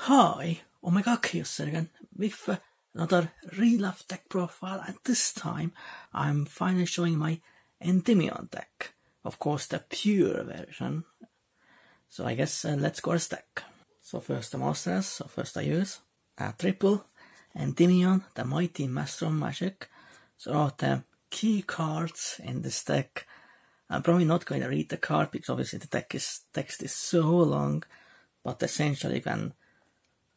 Hi, oh my god, Khaos again, with another real life deck profile, and this time I'm finally showing my Endymion deck. Of course, the pure version. So I guess let's go to stack. So first the monsters, so first I use a triple Endymion, the mighty master of magic. So all the key cards in this deck. I'm probably not going to read the card because obviously the text is so long, but essentially you can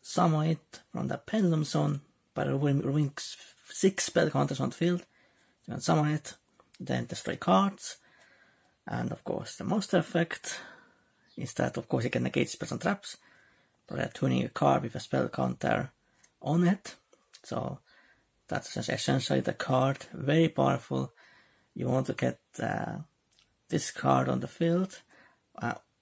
summon it from the pendulum zone by removing 6 spell counters on the field. You can summon it, then destroy cards, and of course the monster effect is that of course you can negate spells and traps by tuning a card with a spell counter on it. So that's essentially the card, very powerful. You want to get this card on the field,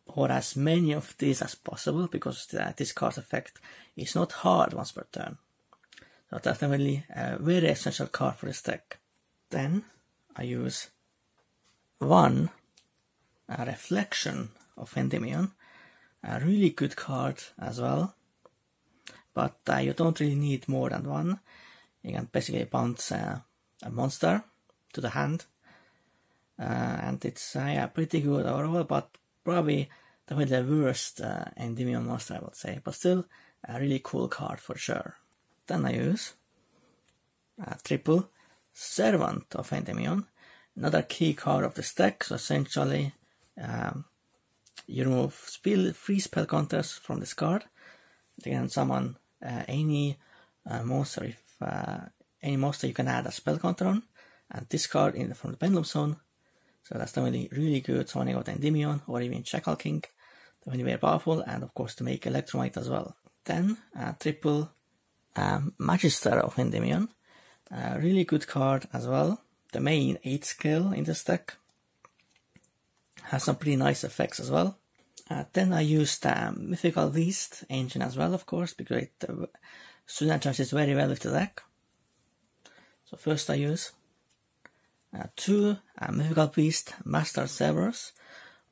or as many of these as possible, because this card's effect is not hard once per turn. So definitely a very essential card for this deck. Then I use one reflection of Endymion, a really good card as well, but you don't really need more than one. You can basically bounce a monster to the hand, and it's pretty good overall, but probably the worst Endymion monster, I would say, but still a really cool card for sure. Then I use a triple Servant of Endymion, another key card of this deck. So essentially you remove 3 spell counters from this card. You can summon any monster if any monster you can add a spell counter on, and discard from the pendulum zone. So that's definitely really good summoning out Endymion or even Shackle King. Definitely very powerful, and of course to make Electromite as well. Then triple Magister of Endymion, a really good card as well. The main 8 skill in this deck has some pretty nice effects as well. Then I used the Mythical Beast engine as well, of course, because it synergizes very well with the deck. So first I use 2 Mythical Beast Master Servers.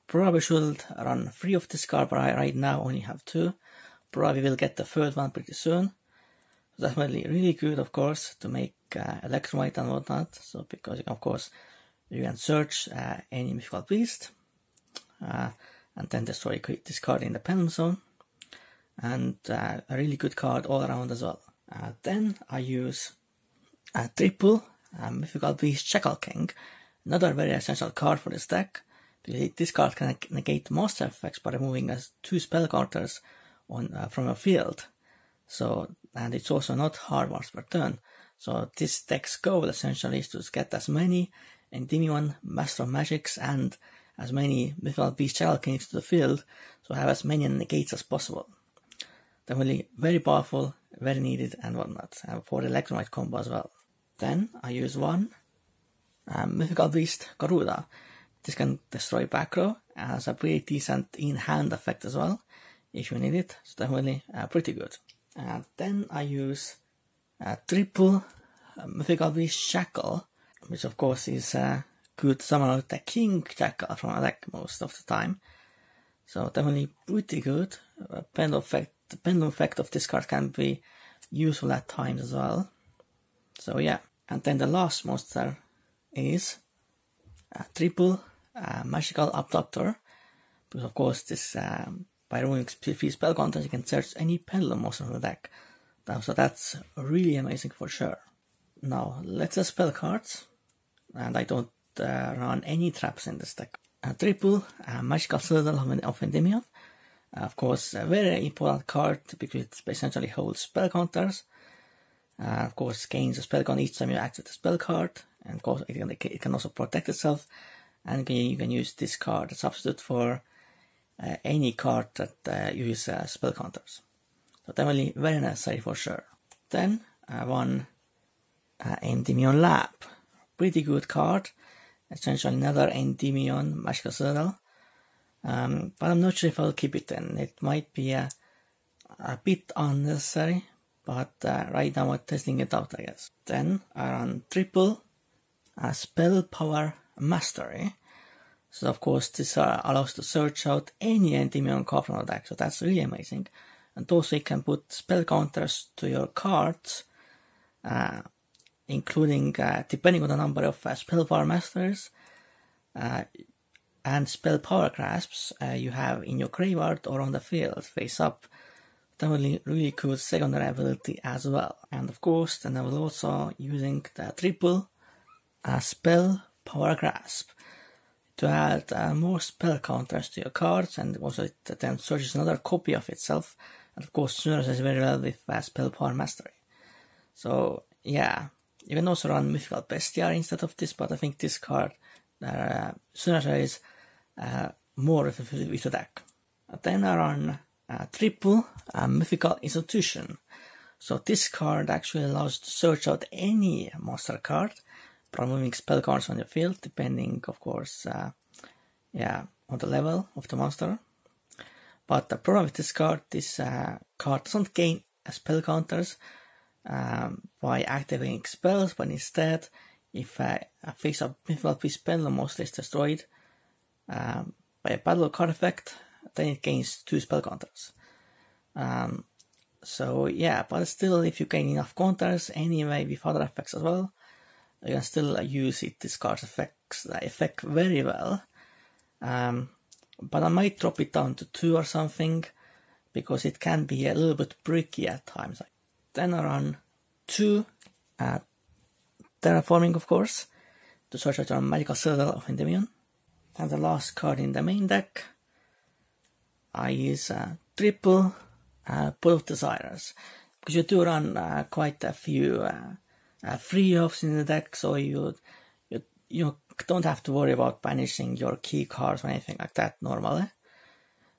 Probably should run 3 of this card, but I right now only have 2. Probably will get the third one pretty soon. So definitely really good, of course, to make Electromite and whatnot. So because of course you can search any Mythical Beast and then destroy this card in the pendulum zone, and a really good card all around as well. Then I use a triple Mythical Beast Shackle King, another very essential card for this deck. This card can negate monster effects by removing 2 spell counters from your field. So, and it's also not hard once per turn. So this deck's goal essentially is to get as many Endymion Master of Magics and as many Mythical Beast Shackle Kings to the field, so have as many negates as possible. Definitely very powerful, very needed and whatnot, for the Electromite combo as well. Then I use one Mythical Beast Garuda. This can destroy back row, has a pretty decent in-hand effect as well, if you need it. It's definitely pretty good. Then I use a triple Mythical Beast Shackle, which of course is good to summon out the King Shackle from a deck most of the time. So definitely pretty good. The pendulum effect of this card can be useful at times as well. So yeah, and then the last monster is a triple Magical Abductor, because of course this by removing 3 spell counters you can search any pendulum monster from the deck. So that's really amazing for sure. Now let's spell cards, and I don't run any traps in this deck. A triple Magical Citadel of Endymion, of course a very important card because it essentially holds spell counters. Of course gains a spell counter each time you activate a spell card, and of course it can also protect itself, and you can use this card as substitute for any card that uses spell counters. So definitely very necessary for sure. Then one Endymion Lab, pretty good card, essentially another Endymion Magical Citadel, but I'm not sure if I'll keep it in. It might be a bit unnecessary, but right now I'm testing it out, I guess. Then I run triple Spell Power Mastery. So of course this allows to search out any Endymion card from the deck, so that's really amazing. and also you can put spell counters to your cards, including, depending on the number of spell power masters and spell power grasps you have in your graveyard or on the field face up. Definitely really cool secondary ability as well. And of course, then I will also using the triple spell power grasp to add more spell counters to your cards, and also it then searches another copy of itself, and of course synergizes very well with spell power mastery. So yeah, you can also run Mythical Bestiary instead of this, but I think this card synergizes more with the deck. Then I run triple Mythical Institution. So this card actually allows to search out any monster card, removing spell cards on your field, depending, of course, on the level of the monster. But the problem with this card doesn't gain spell counters by activating spells, but instead, if a face-up mythical beast spell mostly is destroyed by a battle card effect, then it gains 2 spell counters. So yeah, but still, if you gain enough counters anyway with other effects as well, you can still use this card's effect very well. But I might drop it down to 2 or something, because it can be a little bit bricky at times. Then I run 2 Terraforming, of course, to search out your Magical Citadel of Endymion. And the last card in the main deck, I use triple Pool of Desires, because you do run quite a few free offs in the deck, so you don't have to worry about banishing your key cards or anything like that normally.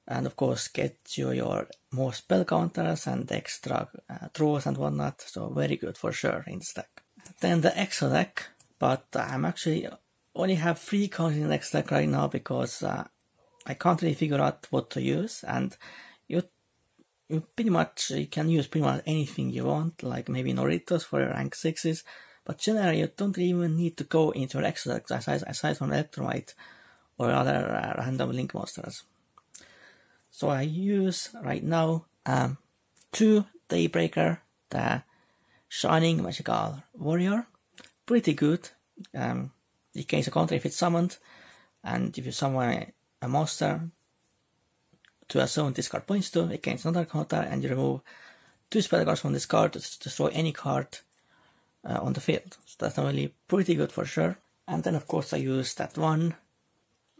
And of course get you your more spell counters and extra draws and whatnot, so very good for sure in this deck. Then the Xelec, but I'm actually only have 3 cards in the Xelec right now, because I can't really figure out what to use, and you can use pretty much anything you want, like maybe Noritos for your rank 6s, but generally you don't even need to go into your Xelec aside from Electromite or other random link monsters. So I use right now 2 Daybreaker, the Shining Magical Warrior, pretty good. It gains a counter if it's summoned, and if you summon a monster to a zone this card points to, it gains another counter, and you remove 2 spell cards from this card to destroy any card on the field. So that's really pretty good for sure. And then of course I use that one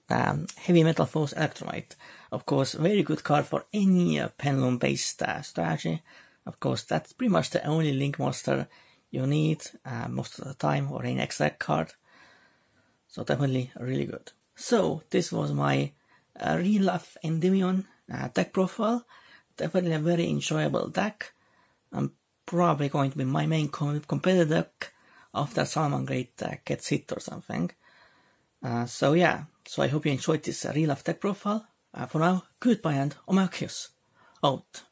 Heavy Metal Foes Electromite. Of course, very good card for any pendulum based strategy. Of course, that's pretty much the only link monster you need most of the time, or any Xelec card. So definitely really good. So this was my real life Endymion deck profile. Definitely a very enjoyable deck. I'm probably going to be my main competitive deck after Salamangreat gets hit or something. So yeah, so I hope you enjoyed this real life deck profile. For now, goodbye and Omakios out.